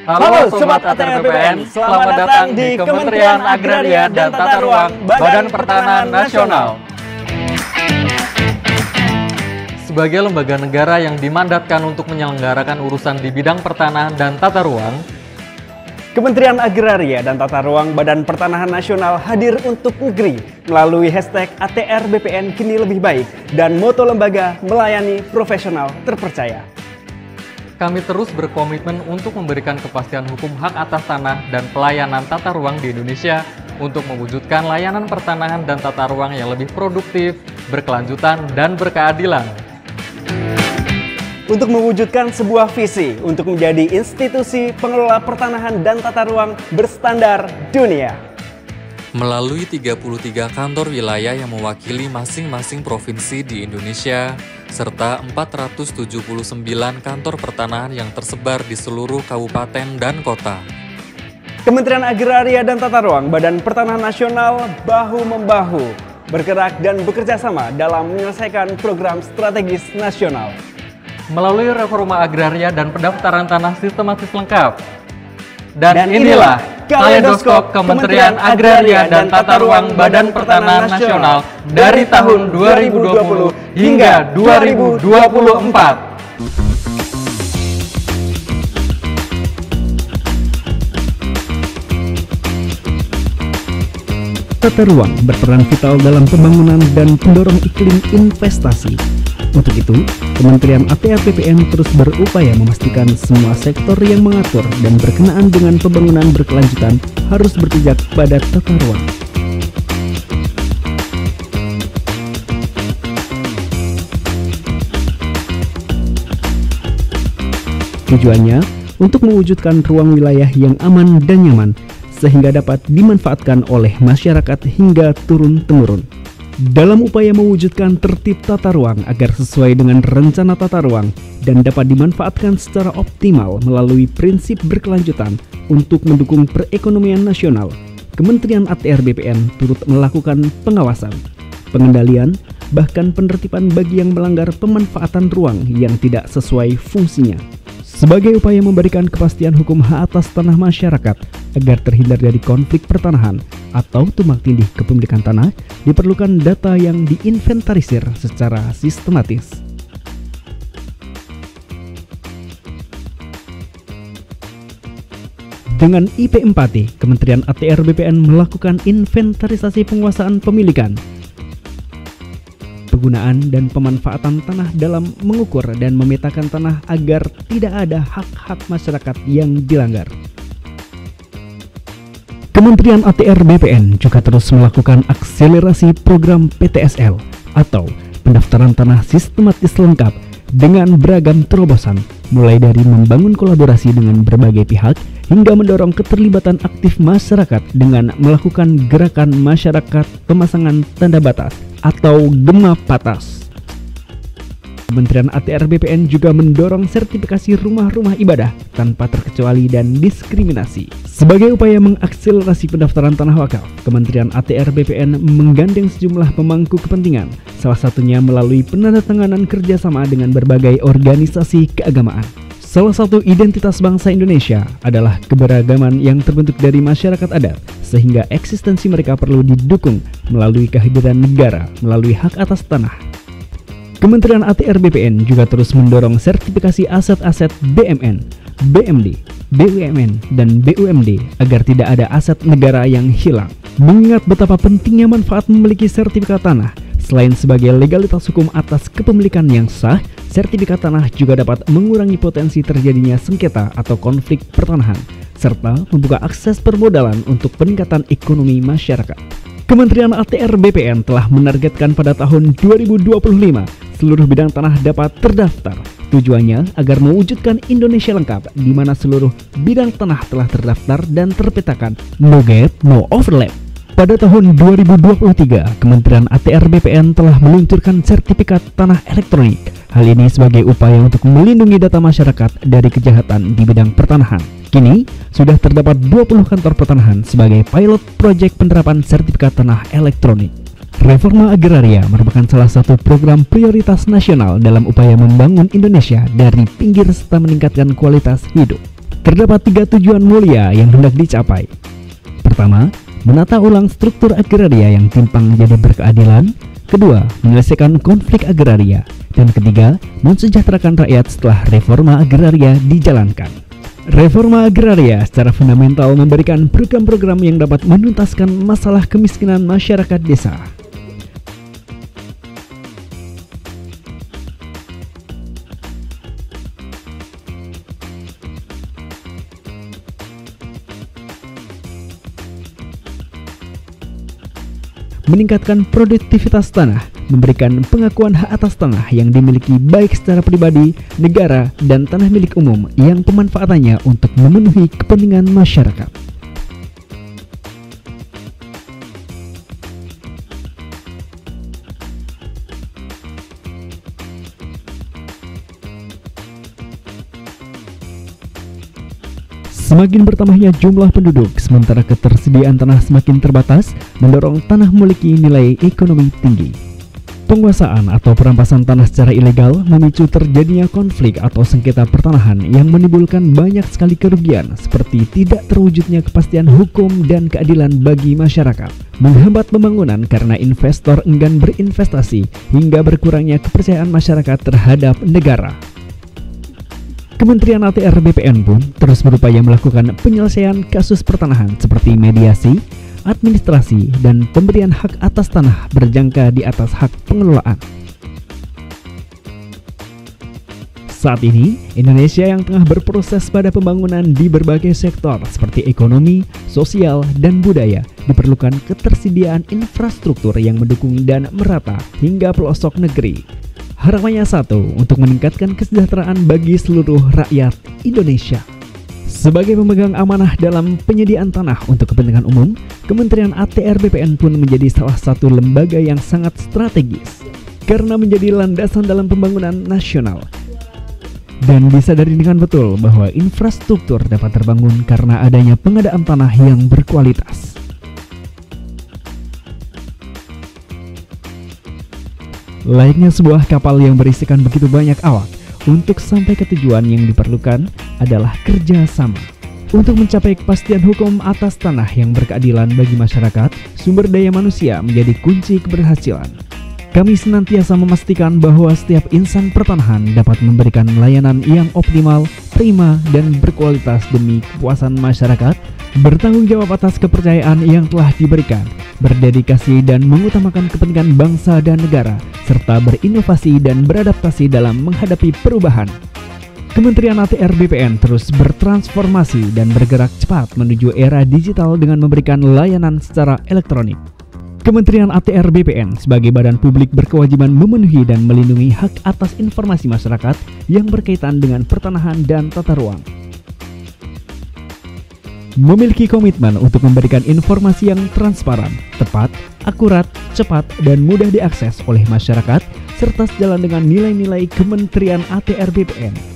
Halo Sobat ATR BPN, selamat datang di Kementerian Agraria dan Tata Ruang Badan Pertanahan Nasional. Sebagai lembaga negara yang dimandatkan untuk menyelenggarakan urusan di bidang pertanahan dan tata ruang, Kementerian Agraria dan Tata Ruang Badan Pertanahan Nasional hadir untuk negeri melalui hashtag ATR BPN kini lebih baik dan moto lembaga melayani profesional terpercaya. kami terus berkomitmen untuk memberikan kepastian hukum hak atas tanah dan pelayanan tata ruang di Indonesia untuk mewujudkan layanan pertanahan dan tata ruang yang lebih produktif, berkelanjutan, dan berkeadilan. Untuk mewujudkan sebuah visi untuk menjadi institusi pengelola pertanahan dan tata ruang berstandar dunia. Melalui 33 kantor wilayah yang mewakili masing-masing provinsi di Indonesia, serta 479 kantor pertanahan yang tersebar di seluruh kabupaten dan kota. Kementerian Agraria dan Tata Ruang Badan Pertanahan Nasional bahu-membahu bergerak dan bekerja sama dalam menyelesaikan program strategis nasional. Melalui reforma agraria dan pendaftaran tanah sistematis lengkap. Dan inilah kaleidoskop Kementerian Agraria dan Tata Ruang Badan Pertanahan Nasional dari tahun 2020 hingga 2024. Tata ruang berperan vital dalam pembangunan dan pendorong iklim investasi. Untuk itu, Kementerian ATR BPN terus berupaya memastikan semua sektor yang mengatur dan berkenaan dengan pembangunan berkelanjutan harus berpijak pada tata ruang. Tujuannya untuk mewujudkan ruang wilayah yang aman dan nyaman sehingga dapat dimanfaatkan oleh masyarakat hingga turun-temurun. Dalam upaya mewujudkan tertib tata ruang agar sesuai dengan rencana tata ruang dan dapat dimanfaatkan secara optimal melalui prinsip berkelanjutan untuk mendukung perekonomian nasional, Kementerian ATR BPN turut melakukan pengawasan, pengendalian, bahkan penertiban bagi yang melanggar pemanfaatan ruang yang tidak sesuai fungsinya. Sebagai upaya memberikan kepastian hukum hak atas tanah masyarakat agar terhindar dari konflik pertanahan atau tumpang tindih kepemilikan tanah, diperlukan data yang diinventarisir secara sistematis. Dengan IP4T, Kementerian ATR BPN melakukan inventarisasi penguasaan pemilikan, penggunaan dan pemanfaatan tanah dalam mengukur dan memetakan tanah agar tidak ada hak-hak masyarakat yang dilanggar. Kementerian ATR BPN juga terus melakukan akselerasi program PTSL atau pendaftaran tanah sistematis lengkap dengan beragam terobosan, mulai dari membangun kolaborasi dengan berbagai pihak hingga mendorong keterlibatan aktif masyarakat dengan melakukan gerakan masyarakat pemasangan tanda batas atau Gema Patas. Kementerian ATR BPN juga mendorong sertifikasi rumah-rumah ibadah tanpa terkecuali dan diskriminasi. Sebagai upaya mengakselerasi pendaftaran tanah wakaf, Kementerian ATR BPN menggandeng sejumlah pemangku kepentingan, salah satunya melalui penandatanganan kerjasama dengan berbagai organisasi keagamaan. Salah satu identitas bangsa Indonesia adalah keberagaman yang terbentuk dari masyarakat adat, sehingga eksistensi mereka perlu didukung melalui kehadiran negara melalui hak atas tanah. Kementerian ATR BPN juga terus mendorong sertifikasi aset-aset BMN, BMD, BUMN, dan BUMD agar tidak ada aset negara yang hilang. Mengingat betapa pentingnya manfaat memiliki sertifikat tanah, selain sebagai legalitas hukum atas kepemilikan yang sah, sertifikat tanah juga dapat mengurangi potensi terjadinya sengketa atau konflik pertanahan, serta membuka akses permodalan untuk peningkatan ekonomi masyarakat. Kementerian ATR BPN telah menargetkan pada tahun 2025 seluruh bidang tanah dapat terdaftar. Tujuannya agar mewujudkan Indonesia lengkap di mana seluruh bidang tanah telah terdaftar dan terpetakan, no gap, no overlap. Pada tahun 2023, Kementerian ATR BPN telah meluncurkan sertifikat tanah elektronik. Hal ini sebagai upaya untuk melindungi data masyarakat dari kejahatan di bidang pertanahan. Kini, sudah terdapat 20 kantor pertanahan sebagai pilot proyek penerapan sertifikat tanah elektronik. Reforma agraria merupakan salah satu program prioritas nasional dalam upaya membangun Indonesia dari pinggir serta meningkatkan kualitas hidup. Terdapat 3 tujuan mulia yang hendak dicapai. Pertama, menata ulang struktur agraria yang timpang jadi berkeadilan. Kedua, menyelesaikan konflik agraria. Dan ketiga, mensejahterakan rakyat setelah reforma agraria dijalankan. Reforma agraria secara fundamental memberikan program-program yang dapat menuntaskan masalah kemiskinan masyarakat desa. Meningkatkan produktivitas tanah, memberikan pengakuan hak atas tanah yang dimiliki baik secara pribadi, negara, dan tanah milik umum yang pemanfaatannya untuk memenuhi kepentingan masyarakat. Semakin bertambahnya jumlah penduduk, sementara ketersediaan tanah semakin terbatas, mendorong tanah memiliki nilai ekonomi tinggi. Penguasaan atau perampasan tanah secara ilegal memicu terjadinya konflik atau sengketa pertanahan yang menimbulkan banyak sekali kerugian seperti tidak terwujudnya kepastian hukum dan keadilan bagi masyarakat, menghambat pembangunan karena investor enggan berinvestasi, hingga berkurangnya kepercayaan masyarakat terhadap negara. Kementerian ATR BPN pun terus berupaya melakukan penyelesaian kasus pertanahan seperti mediasi, administrasi, dan pemberian hak atas tanah berjangka di atas hak pengelolaan. Saat ini, Indonesia yang tengah berproses pada pembangunan di berbagai sektor seperti ekonomi, sosial, dan budaya, diperlukan ketersediaan infrastruktur yang mendukung dan merata hingga pelosok negeri. Harapannya satu, untuk meningkatkan kesejahteraan bagi seluruh rakyat Indonesia. Sebagai pemegang amanah dalam penyediaan tanah untuk kepentingan umum, Kementerian ATR BPN pun menjadi salah satu lembaga yang sangat strategis karena menjadi landasan dalam pembangunan nasional. Dan disadari dengan betul bahwa infrastruktur dapat terbangun karena adanya pengadaan tanah yang berkualitas. Layaknya sebuah kapal yang berisikan begitu banyak awak, untuk sampai ke tujuan yang diperlukan adalah kerja sama. Untuk mencapai kepastian hukum atas tanah yang berkeadilan bagi masyarakat, sumber daya manusia menjadi kunci keberhasilan. Kami senantiasa memastikan bahwa setiap insan pertanahan dapat memberikan layanan yang optimal, prima, dan berkualitas demi kepuasan masyarakat, bertanggung jawab atas kepercayaan yang telah diberikan, berdedikasi dan mengutamakan kepentingan bangsa dan negara, serta berinovasi dan beradaptasi dalam menghadapi perubahan. Kementerian ATR BPN terus bertransformasi dan bergerak cepat menuju era digital dengan memberikan layanan secara elektronik. Kementerian ATR BPN sebagai badan publik berkewajiban memenuhi dan melindungi hak atas informasi masyarakat yang berkaitan dengan pertanahan dan tata ruang. Memiliki komitmen untuk memberikan informasi yang transparan, tepat, akurat, cepat, dan mudah diakses oleh masyarakat, serta sejalan dengan nilai-nilai Kementerian ATR BPN